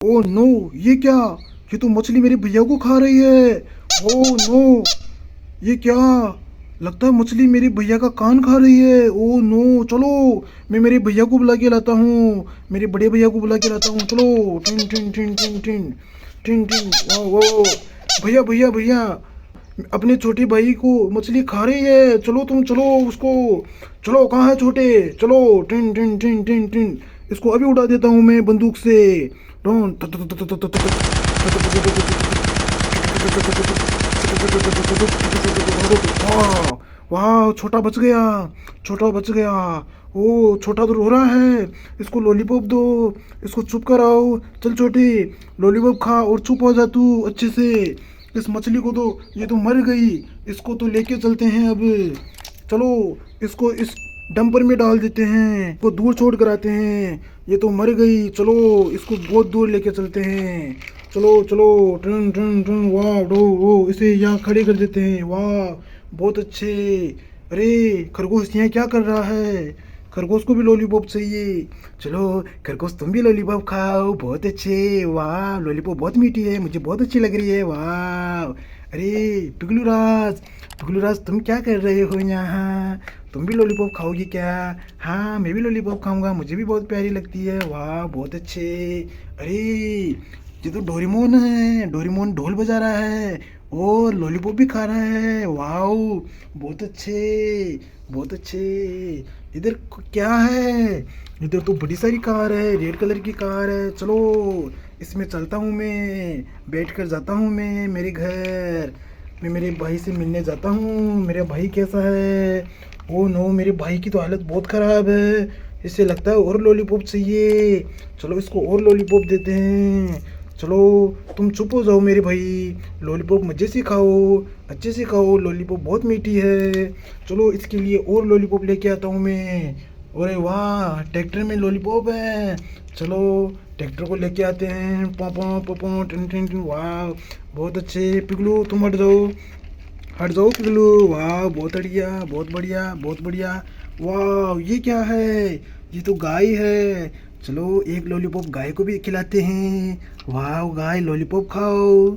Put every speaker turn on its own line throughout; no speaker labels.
Oh no, ये क्या? ये तो मछली मेरे भैया को खा रही है। ओ नो, ये क्या? लगता है मछली मेरे भैया का कान खा रही है। ओ नो, चलो मैं मेरे भैया को बुला के लाता हूँ। मेरे बड़े भैया को बुला के लाता हूँ। चलो, tin tin tin tin tin tin tin. वो भैया भैया भैया, अपने छोटे भाई को मछली खा रही है। चलो तुम, चलो उसको। चलो, कहाँ है छोटे? चलो, tin tin tin tin tin. इसको अभी उड़ा देता हूँ मैं बंदूक से। डोन। वाह, वाह, छोटा बच गया। छोटा बच गया। ओ, छोटा तो रो रहा है। इसको लॉलीपॉप दो। इसको चुप कराओ। चल छोटी, लॉलीपॉप खा और चुप हो जा तू अच्छे से। इस मछली को तो, ये तो मर गई। इसको तो लेके चलते हैं अब। चलो, इसको इस डंपर में डाल देते हैं। इसको दूर छोड़ कर आते हैं। ये तो मर गई। चलो, इसको बहुत दूर लेके चलते हैं। चलो चलो, टन टन टन। वाह डो, वो इसे यहाँ खड़े कर देते हैं। वाह, बहुत अच्छे। अरे, खरगोश यहाँ क्या कर रहा है? खरगोश को भी लॉलीपॉप चाहिए। चलो खरगोश, तुम भी लॉलीपॉप खाओ। बहुत अच्छे। वाह, लॉलीपॉप बहुत मीठी है, मुझे बहुत अच्छी लग रही है। वाह। अरे, पिगलू राज तुम क्या कर रहे हो यहाँ? तुम भी लॉलीपॉप खाओगी क्या? हाँ, मैं भी लॉलीपॉप खाऊंगा, मुझे भी बहुत प्यारी लगती है। वाह, बहुत अच्छे। अरे, ये तो डोरेमोन है। डोरेमोन ढोल बजा रहा है और लॉलीपॉप भी खा रहा है। वाओ, बहुत अच्छे, बहुत अच्छे। इधर क्या है? इधर तो बड़ी सारी कार है, रेड कलर की कार है। चलो, इसमें चलता हूँ मैं। बैठ कर जाता हूँ मैं मेरे घर। मैं मेरे भाई से मिलने जाता हूँ। मेरा भाई कैसा है? ओ नो, मेरे भाई की तो हालत बहुत ख़राब है। इसे लगता है और लॉलीपॉप चाहिए। चलो, इसको और लॉलीपॉप देते हैं। चलो, तुम चुप हो जाओ मेरे भाई। लॉलीपॉप मज़े से खाओ, अच्छे से खाओ। लॉलीपॉप बहुत मीठी है। चलो, इसके लिए और लॉलीपॉप लेके आता हूँ मैं। अरे वाह, ट्रैक्टर में लॉलीपॉप है। चलो, ट्रैक्टर को लेके आते हैं। Poopó Poopó tin tin tin. वाह, बहुत अच्छे। पिगलू तुम हट जाओ, हट जाओ पिगलू। वाह, बहुत बढ़िया, बहुत बढ़िया, बहुत बढ़िया। वाह, ये क्या है? ये तो गाय है। चलो, एक लॉलीपॉप गाय को भी खिलाते हैं। वाह गाय, लॉलीपॉप खाओ,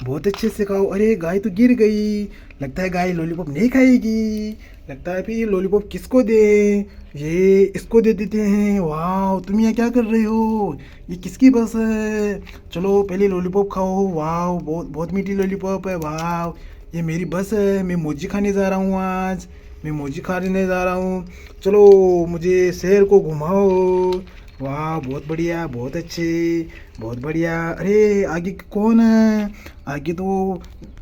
बहुत अच्छे से खाओ। अरे, गाय तो गिर गई। लगता है गाय लॉलीपॉप नहीं खाएगी। लगता है फिर लॉलीपॉप किसको दे? ये इसको दे देते हैं। वाह, तुम यहाँ क्या कर रहे हो? ये किसकी बस है? चलो, पहले लॉलीपॉप खाओ। वाह, बहुत बहुत मीठी लॉलीपॉप है। वाह, ये मेरी बस है। मैं मोजी खाने जा रहा हूँ आज। मैं मोजी खाने जा रहा हूँ। चलो, मुझे शहर को घुमाओ। वाह, बहुत बढ़िया, बहुत अच्छे, बहुत बढ़िया। अरे, आगे कौन है? आगे तो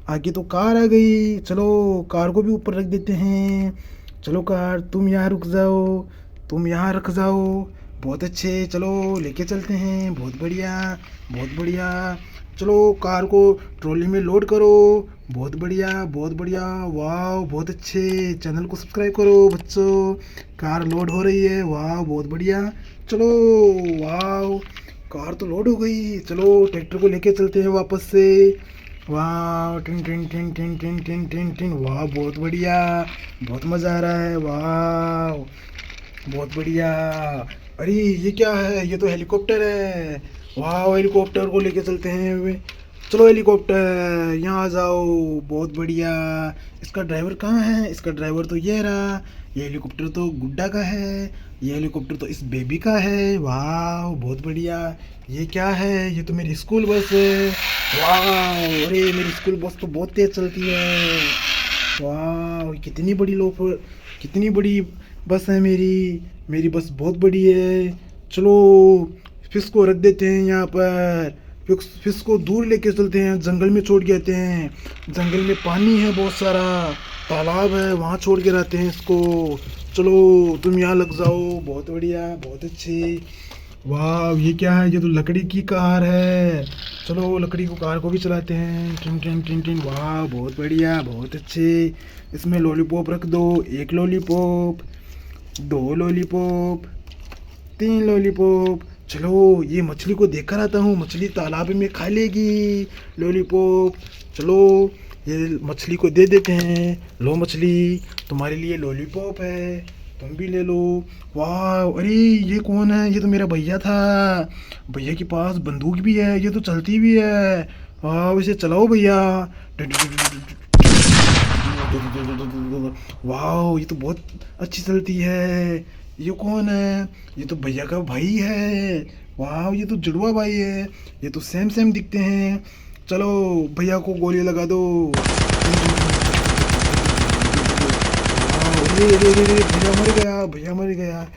आगे तो कार आ गई। चलो, कार को भी ऊपर रख देते हैं। चलो कार, तुम यहाँ रुक जाओ, तुम यहाँ रख जाओ। बहुत अच्छे। चलो, लेके चलते हैं। बहुत बढ़िया, बहुत बढ़िया। चलो, कार को ट्रॉली में लोड करो। बहुत बढ़िया, बहुत बढ़िया। वाह, बहुत अच्छे। चैनल को सब्सक्राइब करो बच्चों। कार लोड हो रही है। वाह, बहुत बढ़िया। चलो, वाह, कार तो लोड हो गई। चलो, ट्रैक्टर को लेके चलते हैं वापस से। वाह, tin tin tin tin tin tin tin tin. वाह, बहुत बढ़िया, बहुत मज़ा आ रहा है। वाह, बहुत बढ़िया। अरे, ये क्या है? ये तो हेलीकॉप्टर है। वाह, हेलीकॉप्टर को लेके चलते हैं वे। चलो हेलीकॉप्टर, यहाँ आ जाओ। बहुत बढ़िया। इसका ड्राइवर कहाँ है? इसका ड्राइवर तो ये रहा। ये हेलीकॉप्टर तो गुड्डा का है। ये हेलीकॉप्टर तो इस बेबी का है। वाह, बहुत बढ़िया। ये क्या है? ये तो मेरी स्कूल बस है। वाह, अरे मेरी स्कूल बस तो बहुत तेज चलती है। वाह, कितनी बड़ी कितनी बड़ी बस है मेरी। मेरी बस बहुत बड़ी है। चलो, फिश को रख देते हैं यहाँ पर। फिश को दूर लेके चलते हैं, जंगल में छोड़ के आते हैं। जंगल में पानी है बहुत सारा, तालाब है, वहाँ छोड़ के रहते हैं इसको। चलो, तुम यहाँ लग जाओ। बहुत बढ़िया, बहुत अच्छी। वाह, ये क्या है? ये तो लकड़ी की कार है। चलो, लकड़ी को कार को भी चलाते हैं। Tin tin tin tin. वाह, बहुत बढ़िया, बहुत अच्छे। इसमें लॉलीपॉप रख दो। एक लॉलीपॉप, दो लॉलीपॉप, तीन लॉलीपॉप। चलो, ये मछली को देख कर आता हूँ, मछली तालाब में खा लेगी लॉलीपॉप। चलो, ये मछली को दे देते हैं। लो मछली, तुम्हारे लिए लॉलीपॉप है। तुम भी ले लो। वाह, अरे ये कौन है? ये तो मेरा भैया था। भैया के पास बंदूक भी है, ये तो चलती भी है। वाह, इसे चलाओ भैया। वाह, ये तो बहुत अच्छी चलती है। ये कौन है? ये तो भैया का भाई है। वाह, ये तो जुड़वा भाई है। ये तो सेम सेम दिखते हैं। चलो, भैया को गोली लगा दो। वाह, अरे अरे अरे अरे, भैया मर गया, भैया मर गया।